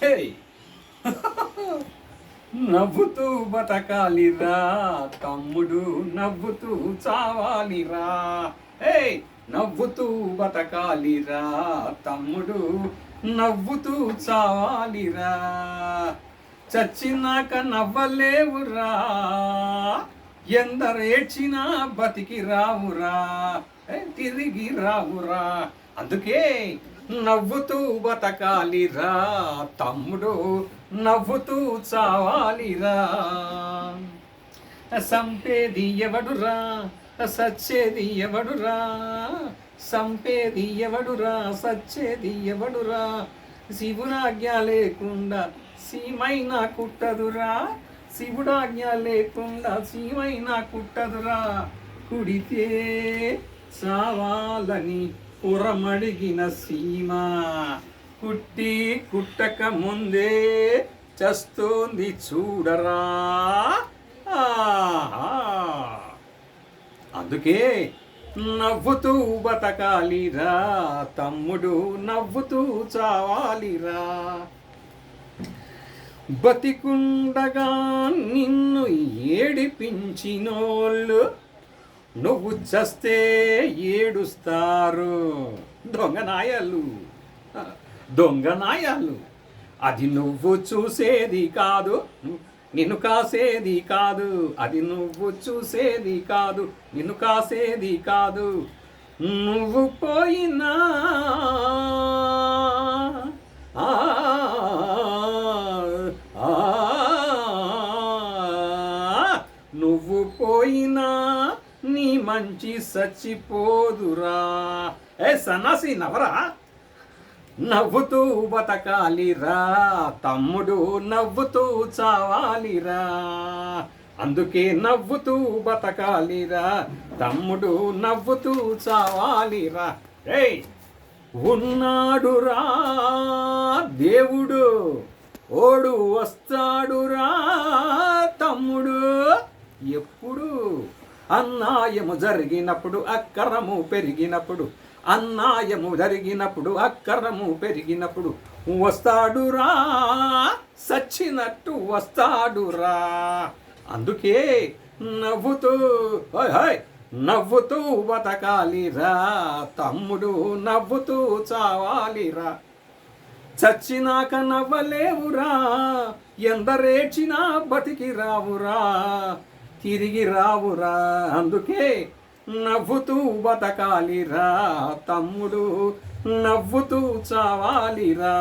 హే నవ్వుతూ బతకాలిరా తమ్ముడు, నవ్వుతూ చావాలిరా. హే నవ్వుతూ బతకాలిరా తమ్ముడు, నవ్వుతూ చావాలిరా. చచ్చినాక నవ్వలేవురా, ఎందరేడ్చినా బతికి రావురా, తిరిగి రావురా. అందుకే నవ్వుతూ బతకాలిరా తమ్ముడు, నవ్వుతూ చావాలిరా. సంపేది ఎవడురా, సచ్చేది ఎవడురా, సంపేది ఎవడురా, సచ్చేది ఎవడురా. శివునాజ్ఞ లేకుండా సీమైనా కుట్టదురా, శివుడాజ్ఞ లేకుండా సీమైనా కుట్టదురా. కుడితే చావాలని పురమడిగిన సీమ కుట్టి కుట్టక ముందే చస్తోంది చూడరా. అందుకే నవ్వుతూ బతకాలిరా తమ్ముడు, నవ్వుతూ చావాలిరా. బతికుండగా నిన్ను ఏడిపించినోళ్ళు నువ్వు చస్తే ఏడుస్తారు. దొంగనాయాలు, దొంగనాయాలు. అది నువ్వు చూసేది కాదు, నిన్ను కాసేది కాదు. అది నువ్వు చూసేది కాదు, నిన్ను కాసేది కాదు. నువ్వు పోయినా నువ్వు పోయినా నీ మంచి సచ్చిపోదురా. సన్నాసి నవరా. నవ్వుతూ బతకాలిరా తమ్ముడు, నవ్వుతూ చావాలిరా. అందుకే నవ్వుతూ బతకాలిరా తమ్ముడు, నవ్వుతూ చావాలిరా. ఉన్నాడురా దేవుడు, ఓడు వస్తాడురా తమ్ముడు. ఎప్పుడు అన్యాయము జరిగినప్పుడు, అక్కరము పెరిగినప్పుడు, అన్యాయము జరిగినప్పుడు, అక్కరము పెరిగినప్పుడు వస్తాడురా, సచ్చినట్టు వస్తాడురా. అందుకే నవ్వుతూ నవ్వుతూ బతకాలిరా తమ్ముడు, నవ్వుతూ చావాలిరా. చచ్చినాక నవ్వలేవురా, ఎందరేడ్చినా బతికి రావురా, తిరిగి రావురా. అందుకే నవ్వుతూ బతకాలిరా తమ్ముడు, నవ్వుతూ చావాలిరా.